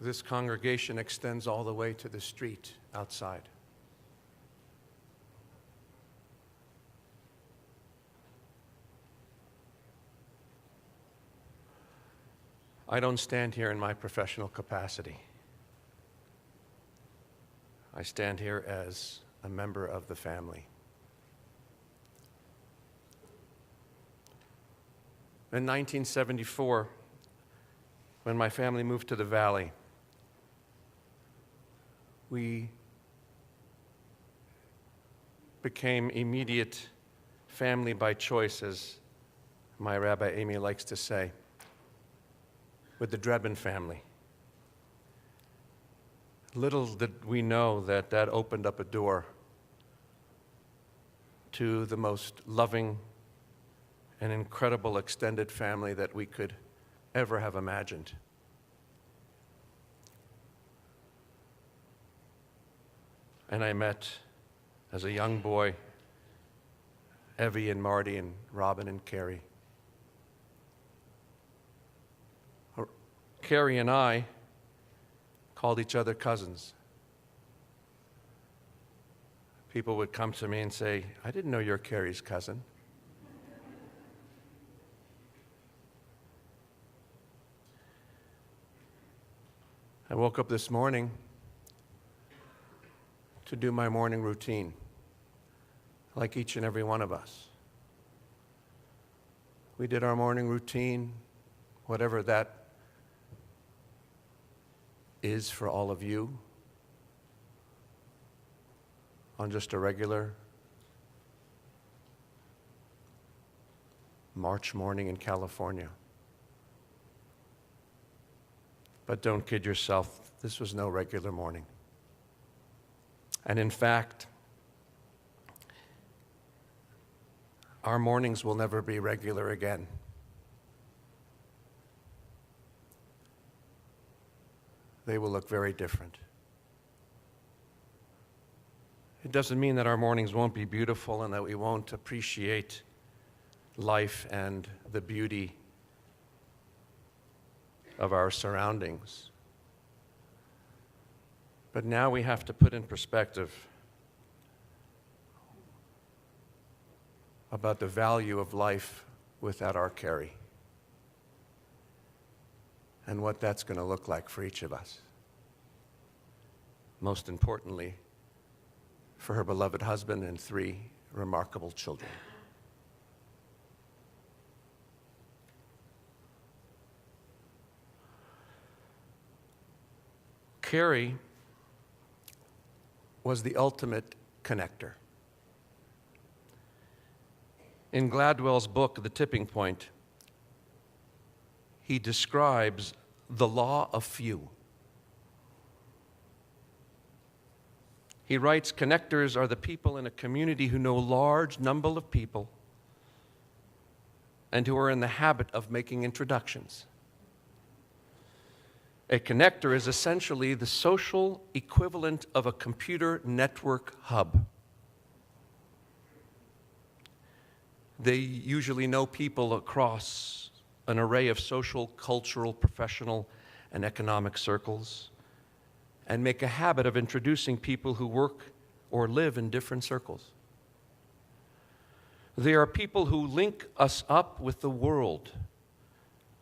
This congregation extends all the way to the street outside. I don't stand here in my professional capacity. I stand here as a member of the family. In 1974, when my family moved to the Valley, we became immediate family by choice, as my Rabbi Amy likes to say, with the Drebin family. Little did we know that that opened up a door to the most loving and incredible extended family that we could ever have imagined. And I met, as a young boy, Evie and Marty and Robin and Carrie. Carrie and I called each other cousins. People would come to me and say, "I didn't know you're Carrie's cousin." I woke up this morning to do my morning routine, like each and every one of us. We did our morning routine, whatever that is for all of you, on just a regular March morning in California. But don't kid yourself, this was no regular morning. And in fact, our mornings will never be regular again. They will look very different. It doesn't mean that our mornings won't be beautiful and that we won't appreciate life and the beauty of our surroundings. But now we have to put in perspective about the value of life without our Carrie and what that's going to look like for each of us. Most importantly, for her beloved husband and 3 remarkable children. Carrie was the ultimate connector. In Gladwell's book, The Tipping Point, he describes the law of few. He writes, connectors are the people in a community who know a large number of people and who are in the habit of making introductions. A connector is essentially the social equivalent of a computer network hub. They usually know people across an array of social, cultural, professional, and economic circles, and make a habit of introducing people who work or live in different circles. They are people who link us up with the world,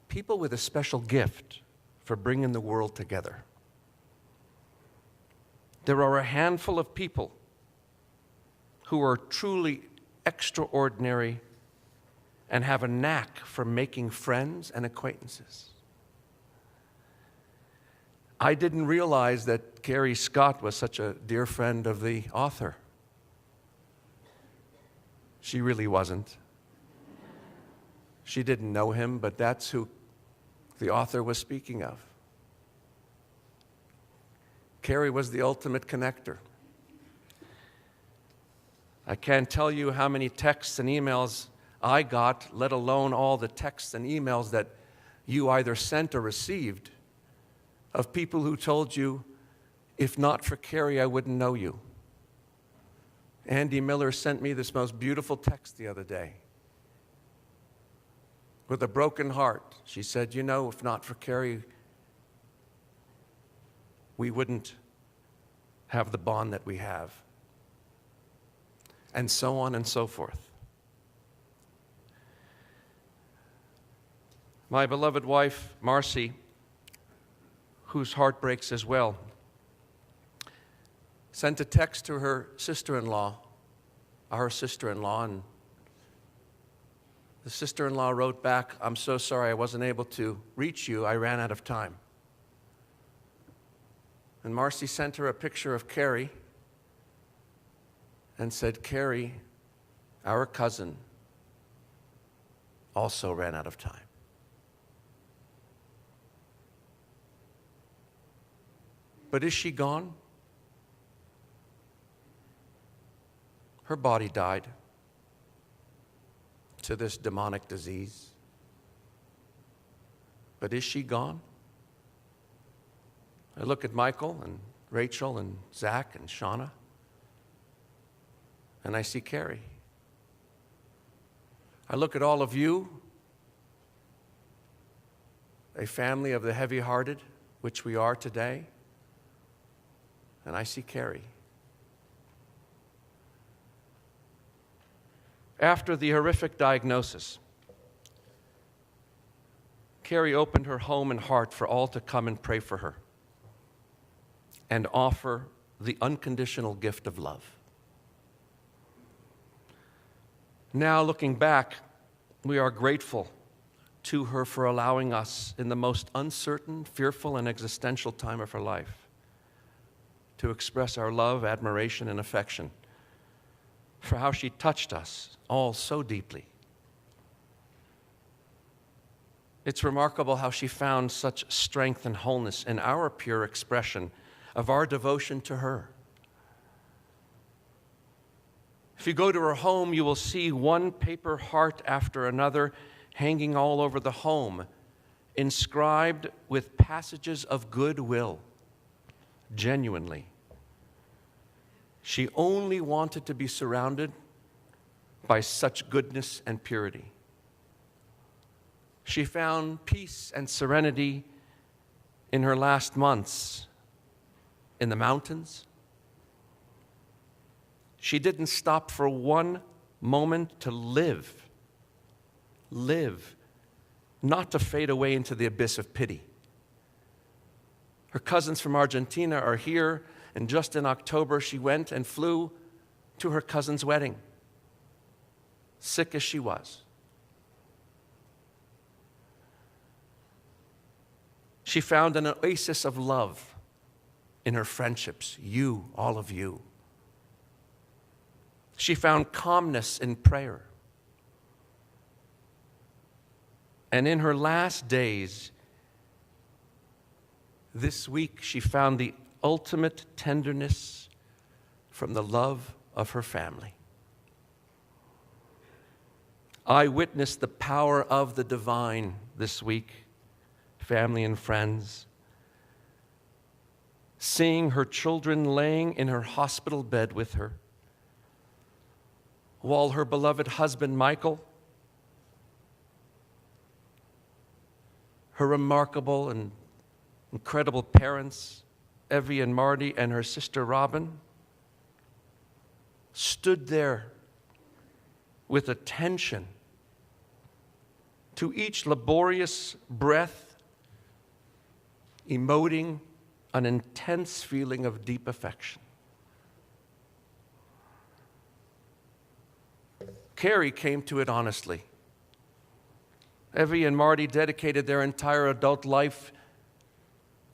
people with a special gift for bringing the world together. There are a handful of people who are truly extraordinary and have a knack for making friends and acquaintances. I didn't realize that Carrie Scott was such a dear friend of the author. She really wasn't. She didn't know him, but that's who the author was speaking of. Carrie was the ultimate connector. I can't tell you how many texts and emails I got, let alone all the texts and emails that you either sent or received, of people who told you, if not for Carrie, I wouldn't know you. Andy Miller sent me this most beautiful text the other day. With a broken heart, she said, you know, if not for Carrie, we wouldn't have the bond that we have. And so on and so forth. My beloved wife, Marcy, whose heart breaks as well, sent a text to her sister-in-law, and the sister-in-law wrote back, "I'm so sorry I wasn't able to reach you. I ran out of time." And Marcy sent her a picture of Carrie and said, "Carrie, our cousin, also ran out of time." But is she gone? Her body died to this demonic disease. But is she gone? I look at Michael and Rachel and Zach and Shauna, and I see Carrie. I look at all of you, a family of the heavy-hearted, which we are today, and I see Carrie. After the horrific diagnosis, Carrie opened her home and heart for all to come and pray for her and offer the unconditional gift of love. Now, looking back, we are grateful to her for allowing us, in the most uncertain, fearful, and existential time of her life, to express our love, admiration, and affection for how she touched us all so deeply. It's remarkable how she found such strength and wholeness in our pure expression of our devotion to her. If you go to her home, you will see one paper heart after another hanging all over the home, inscribed with passages of goodwill, genuinely. She only wanted to be surrounded by such goodness and purity. She found peace and serenity in her last months in the mountains. She didn't stop for one moment to live, not to fade away into the abyss of pity. Her cousins from Argentina are here, and just in October, she went and flew to her cousin's wedding, sick as she was. She found an oasis of love in her friendships, you, all of you. She found calmness in prayer. And in her last days, this week, she found the ultimate tenderness from the love of her family. I witnessed the power of the divine this week, family and friends, seeing her children laying in her hospital bed with her, while her beloved husband, Michael, her remarkable and incredible parents, Evie and Marty, and her sister Robin, stood there with attention to each laborious breath, emoting an intense feeling of deep affection. Carrie came to it honestly. Evie and Marty dedicated their entire adult life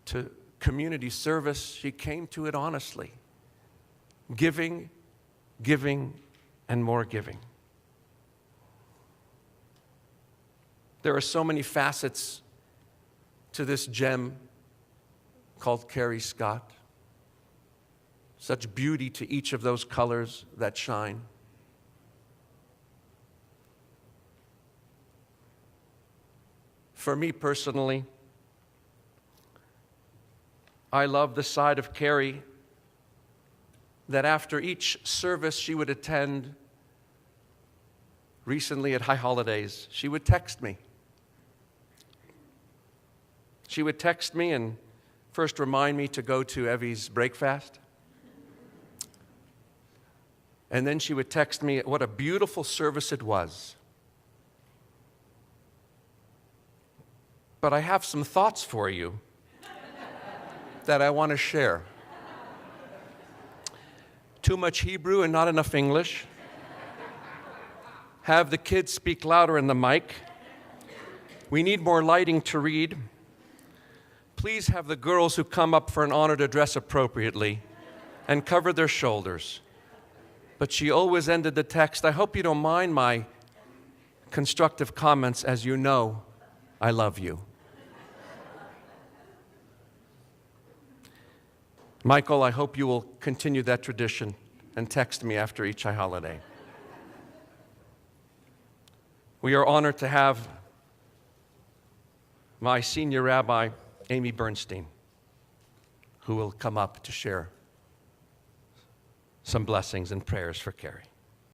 to community service. She came to it honestly, giving, and more giving. There are so many facets to this gem called Carrie Scott. Such beauty to each of those colors that shine. For me personally, I love the side of Carrie that after each service she would attend, recently at High Holidays, she would text me. She would text me and first remind me to go to Evie's breakfast. And then she would text me what a beautiful service it was. But I have some thoughts for you that I want to share. Too much Hebrew and not enough English. Have the kids speak louder in the mic. We need more lighting to read. Please have the girls who come up for an honor to dress appropriately and cover their shoulders. But she always ended the text, I hope you don't mind my constructive comments, as you know, I love you. Michael, I hope you will continue that tradition and text me after each high holiday. We are honored to have my senior rabbi, Amy Bernstein, who will come up to share some blessings and prayers for Carrie.